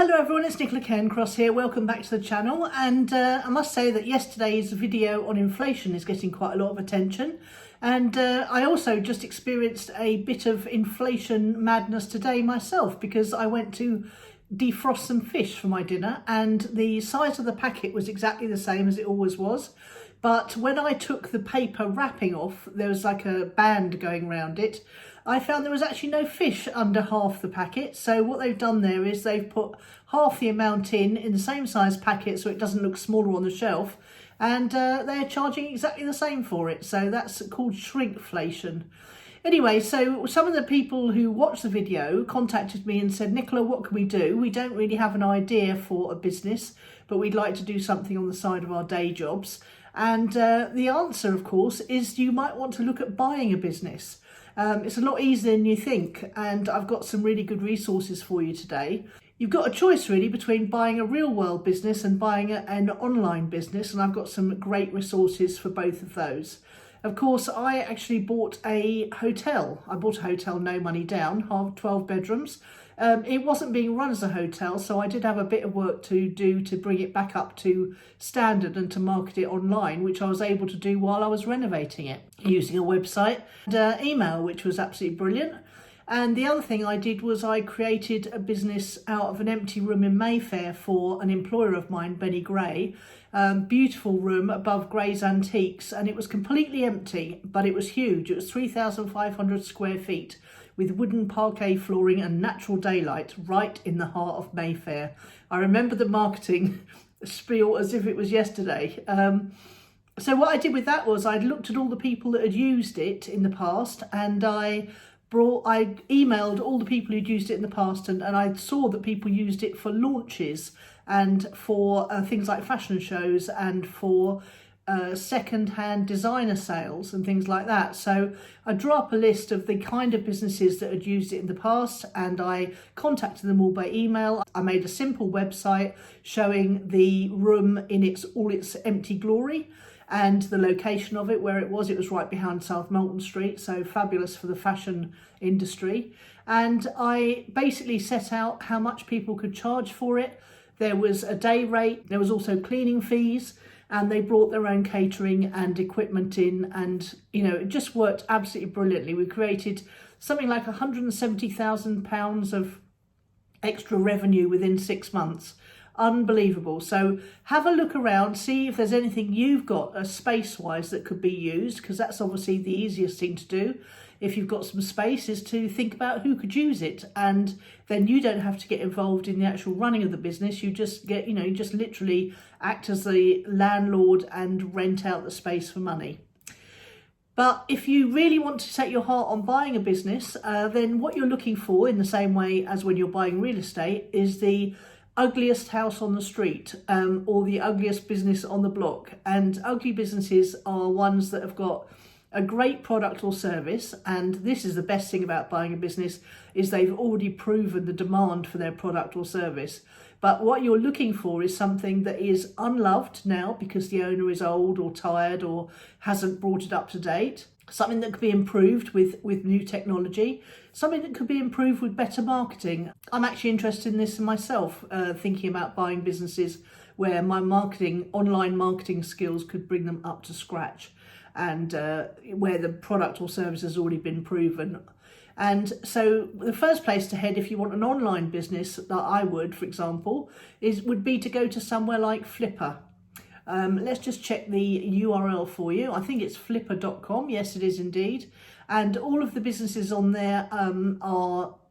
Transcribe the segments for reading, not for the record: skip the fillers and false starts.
Hello everyone, it's Nicola Cairncross here. Welcome back to the channel, and I must say that yesterday's video on inflation is getting quite a lot of attention, and I also just experienced a bit of inflation madness today myself, because I went to defrost some fish for my dinner and the size of the packet was exactly the same as it always was, but when I took the paper wrapping off, there was like a band going around it. I found there was actually no fish under half the packet. So what they've done there is they've put half the amount in the same size packet so it doesn't look smaller on the shelf, and they're charging exactly the same for it. So that's called shrinkflation. Anyway, so some of the people who watched the video contacted me and said, Nicola, what can we do? We don't really have an idea for a business, but we'd like to do something on the side of our day jobs. And the answer, of course, is you might want to look at buying a business. It's a lot easier than you think, and I've got some really good resources for you today. You've got a choice really between buying a real world business and buying an online business, and I've got some great resources for both of those. Of course, I actually bought a hotel. I bought a hotel, no money down, 12 bedrooms. It wasn't being run as a hotel, so I did have a bit of work to do to bring it back up to standard and to market it online, which I was able to do while I was renovating it, using a website and email, which was absolutely brilliant. And the other thing I did was I created a business out of an empty room in Mayfair for an employer of mine, Benny Gray. Beautiful room above Gray's Antiques, and it was completely empty, but it was huge. It was 3,500 square feet with wooden parquet flooring and natural daylight right in the heart of Mayfair. I remember the marketing spiel as if it was yesterday. So what I did with that was I looked at all the people that had used it in the past, and I emailed all the people who'd used it in the past, and I saw that people used it for launches and for things like fashion shows and for second-hand designer sales and things like that. So I drew up a list of the kind of businesses that had used it in the past, and I contacted them all by email. I made a simple website showing the room in all its empty glory and the location of it, where it was. It was right behind South Molton Street, so fabulous for the fashion industry. And I basically set out how much people could charge for it. There was a day rate, there was also cleaning fees, and they brought their own catering and equipment in, and it just worked absolutely brilliantly. We created something like £170,000 of extra revenue within 6 months. Unbelievable. So have a look around, see if there's anything you've got space-wise that could be used, because that's obviously the easiest thing to do. If you've got some space, is to think about who could use it, and then you don't have to get involved in the actual running of the business. You just get, you just literally act as the landlord and rent out the space for money. But if you really want to set your heart on buying a business, then what you're looking for, in the same way as when you're buying real estate, is the ugliest house on the street, or the ugliest business on the block. And ugly businesses are ones that have got a great product or service, and this is the best thing about buying a business, is they've already proven the demand for their product or service. But what you're looking for is something that is unloved now because the owner is old or tired or hasn't brought it up to date. Something that could be improved with new technology, something that could be improved with better marketing. I'm actually interested in this myself, thinking about buying businesses where my online marketing skills could bring them up to scratch, and where the product or service has already been proven. And so the first place to head if you want an online business, that I would, for example, would be to go to somewhere like Flipper. Let's just check the URL for you. I think it's flipper.com. Yes, it is indeed. And all of the businesses on there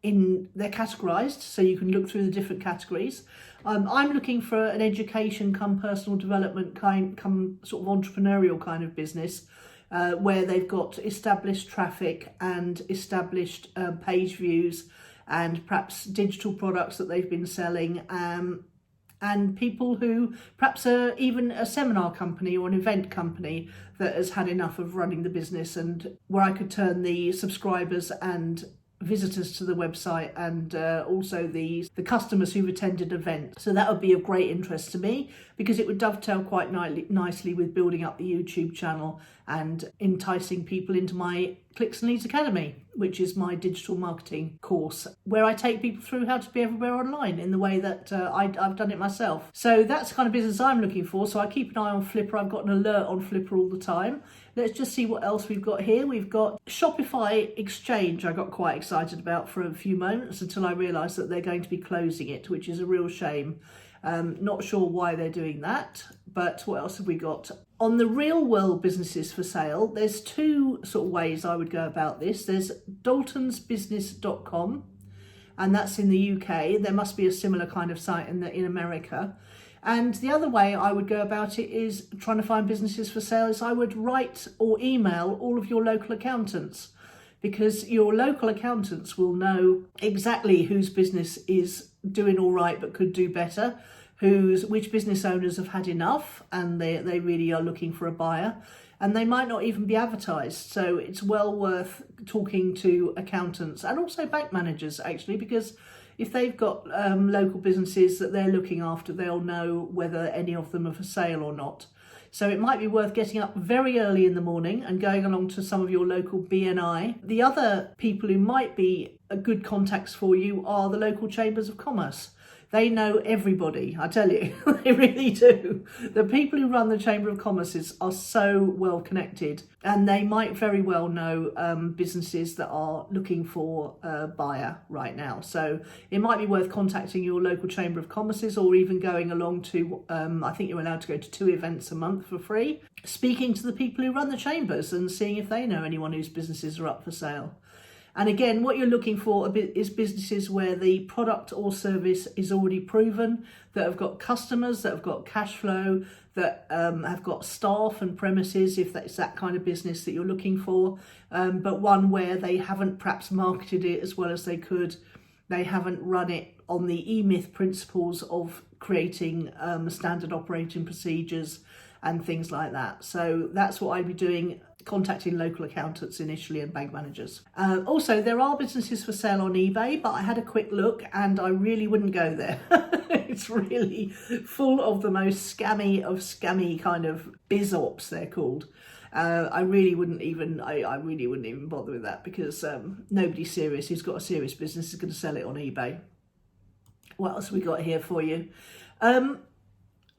they're categorized, so you can look through the different categories. I'm looking for an education come personal development come sort of entrepreneurial kind of business, where they've got established traffic and established page views and perhaps digital products that they've been selling, and people who perhaps are even a seminar company or an event company that has had enough of running the business, and where I could turn the subscribers and visitors to the website and also the customers who've attended events. So that would be of great interest to me, because it would dovetail quite nicely with building up the YouTube channel and enticing people into my Clicks and Leads Academy, which is my digital marketing course, where I take people through how to be everywhere online in the way that I've done it myself. So that's the kind of business I'm looking for. So I keep an eye on Flipper. I've got an alert on Flipper all the time. Let's just see what else we've got here. We've got Shopify Exchange. I got quite excited about for a few moments until I realised that they're going to be closing it, which is a real shame. Not sure why they're doing that, but what else have we got? On the real world businesses for sale, there's two sort of ways I would go about this. There's daltonsbusiness.com, and that's in the UK. There must be a similar kind of site in America. And the other way I would go about it is trying to find businesses for sale is I would write or email all of your local accountants, because your local accountants will know exactly whose business is doing all right but could do better, which business owners have had enough and they really are looking for a buyer, and they might not even be advertised. So it's well worth talking to accountants and also bank managers, actually, because if they've got local businesses that they're looking after, they'll know whether any of them are for sale or not. So it might be worth getting up very early in the morning and going along to some of your local BNI. The other people who might be good contacts for you are the local chambers of commerce. They know everybody, I tell you, they really do. The people who run the Chamber of Commerce are so well connected, and they might very well know businesses that are looking for a buyer right now. So it might be worth contacting your local Chamber of Commerce, or even going along to, I think you're allowed to go to 2 events a month for free, speaking to the people who run the chambers and seeing if they know anyone whose businesses are up for sale. And again, what you're looking for is businesses where the product or service is already proven, that have got customers, that have got cash flow, that have got staff and premises, if that's that kind of business that you're looking for, but one where they haven't perhaps marketed it as well as they could. They haven't run it on the E-Myth principles of creating standard operating procedures and things like that. So that's what I'd be doing, contacting local accountants initially and bank managers. Also, there are businesses for sale on eBay, but I had a quick look and I really wouldn't go there. It's really full of the most scammy kind of biz ops, they're called. I really wouldn't even bother with that, because nobody serious who's got a serious business is going to sell it on eBay. What else have we got here for you?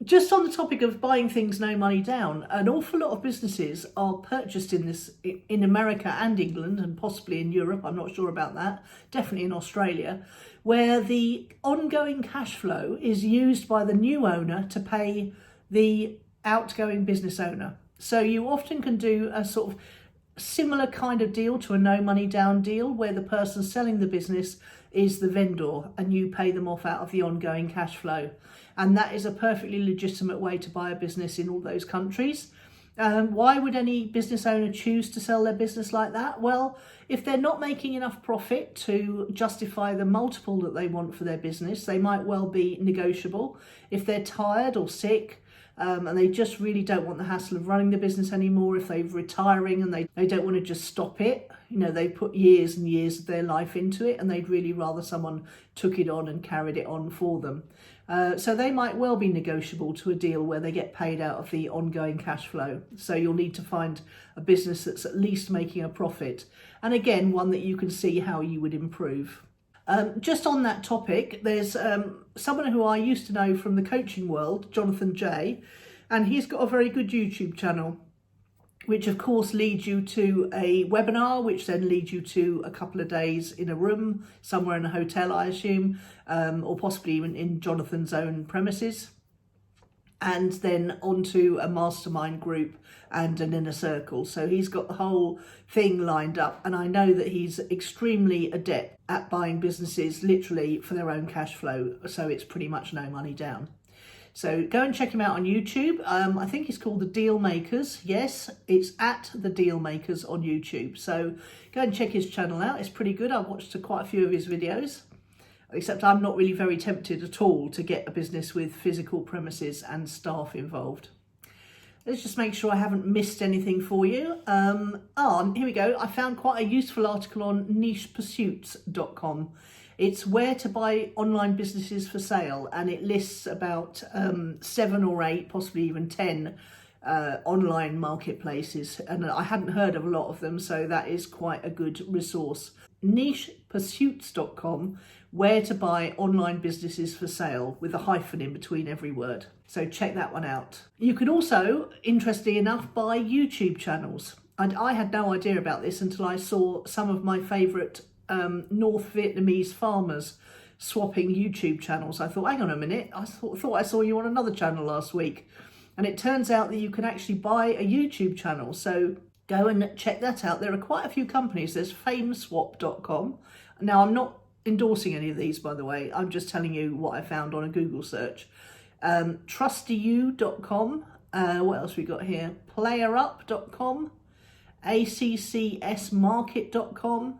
Just on the topic of buying things no money down, an awful lot of businesses are purchased in America and England, and possibly in Europe, I'm not sure about that, definitely in Australia, where the ongoing cash flow is used by the new owner to pay the outgoing business owner. So you often can do a sort of similar kind of deal to a no money down deal, where the person selling the business is the vendor and you pay them off out of the ongoing cash flow. And that is a perfectly legitimate way to buy a business in all those countries. Why would any business owner choose to sell their business like that? Well, if they're not making enough profit to justify the multiple that they want for their business, they might well be negotiable. If they're tired or sick, and they just really don't want the hassle of running the business anymore, if they're retiring and they don't want to just stop it, they put years and years of their life into it, and they'd really rather someone took it on and carried it on for them. So they might well be negotiable to a deal where they get paid out of the ongoing cash flow. So you'll need to find a business that's at least making a profit, and again, one that you can see how you would improve. Just on that topic, there's someone who I used to know from the coaching world, Jonathan J, and he's got a very good YouTube channel, which of course leads you to a webinar, which then leads you to a couple of days in a room, somewhere in a hotel, I assume, or possibly even in Jonathan's own premises, and then onto a mastermind group and an inner circle. So he's got the whole thing lined up, and I know that he's extremely adept at buying businesses literally for their own cash flow, so it's pretty much no money down. So go and check him out on YouTube. I think he's called The Deal Makers. Yes, it's at The Deal Makers on YouTube. So go and check his channel out. It's pretty good. I've watched quite a few of his videos, except I'm not really very tempted at all to get a business with physical premises and staff involved. Let's just make sure I haven't missed anything for you. Here we go. I found quite a useful article on nichepursuits.com. It's where to buy online businesses for sale, and it lists about 7 or 8, possibly even 10 online marketplaces, and I hadn't heard of a lot of them, so that is quite a good resource. Nichepursuits.com, where to buy online businesses for sale, with a hyphen in between every word. So check that one out. You can also, interestingly enough, buy YouTube channels. And I had no idea about this until I saw some of my favourite North Vietnamese farmers swapping YouTube channels. I thought, hang on a minute, I thought I saw you on another channel last week. And it turns out that you can actually buy a YouTube channel. So go and check that out. There are quite a few companies. There's fameswap.com. Now, I'm not endorsing any of these, by the way. I'm just telling you what I found on a Google search. Trustyu.com. What else we got here? Playerup.com. accsmarket.com.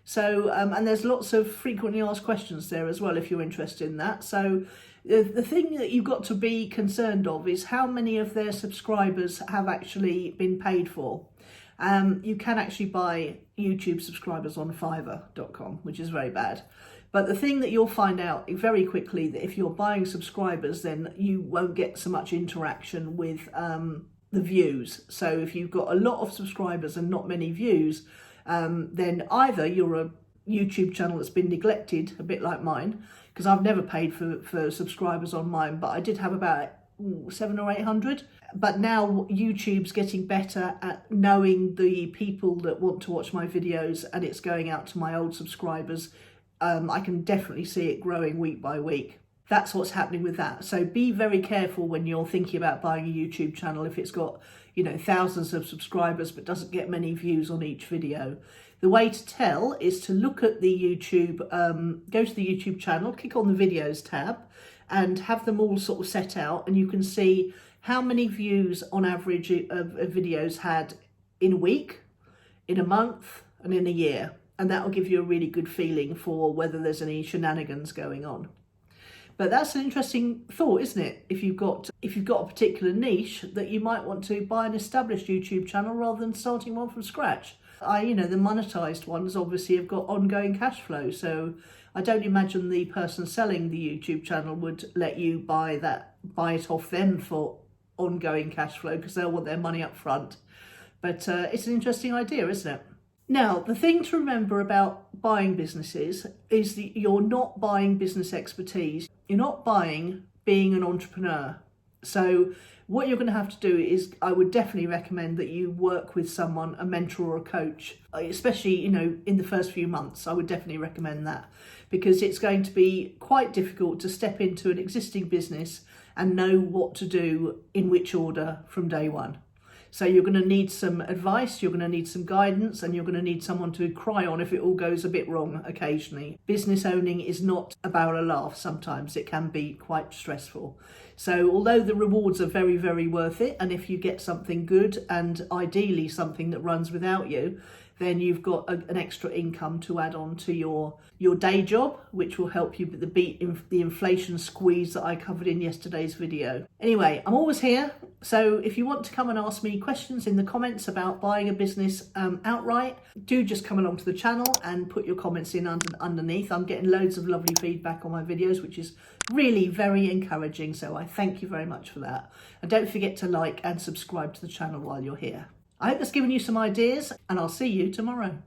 So, and there's lots of frequently asked questions there as well if you're interested in that. So the thing that you've got to be concerned of is how many of their subscribers have actually been paid for. You can actually buy YouTube subscribers on Fiverr.com, which is very bad. But the thing that you'll find out very quickly, that if you're buying subscribers, then you won't get so much interaction with the views. So if you've got a lot of subscribers and not many views, then either you're a YouTube channel that's been neglected, a bit like mine, because I've never paid for subscribers on mine, but I did have about 700 or 800. But now YouTube's getting better at knowing the people that want to watch my videos, and it's going out to my old subscribers. I can definitely see it growing week by week. That's what's happening with that. So be very careful when you're thinking about buying a YouTube channel if it's got, you know, thousands of subscribers but doesn't get many views on each video. The way to tell is to look at the YouTube, go to the YouTube channel, click on the videos tab, and have them all sort of set out, and you can see how many views on average of videos had in a week, in a month, and in a year. And that will give you a really good feeling for whether there's any shenanigans going on. But that's an interesting thought, isn't it? If you've got a particular niche, that you might want to buy an established YouTube channel rather than starting one from scratch. The monetized ones obviously have got ongoing cash flow, so I don't imagine the person selling the YouTube channel would let you buy it off them for ongoing cash flow, because they'll want their money up front. But it's an interesting idea, isn't it? Now, the thing to remember about buying businesses is that you're not buying business expertise. You're not buying being an entrepreneur. So what you're going to have to do is, I would definitely recommend that you work with someone, a mentor or a coach, especially, in the first few months. I would definitely recommend that, because it's going to be quite difficult to step into an existing business and know what to do in which order from day one. So you're going to need some advice, you're going to need some guidance, and you're going to need someone to cry on if it all goes a bit wrong occasionally. Business owning is not about a laugh. Sometimes it can be quite stressful. So although the rewards are very, very worth it, and if you get something good and ideally something that runs without you, then you've got an extra income to add on to your day job, which will help you beat the inflation squeeze that I covered in yesterday's video. Anyway, I'm always here. So if you want to come and ask me questions in the comments about buying a business outright, do just come along to the channel and put your comments in underneath. I'm getting loads of lovely feedback on my videos, which is really very encouraging. So I thank you very much for that. And don't forget to like and subscribe to the channel while you're here. I hope that's given you some ideas, and I'll see you tomorrow.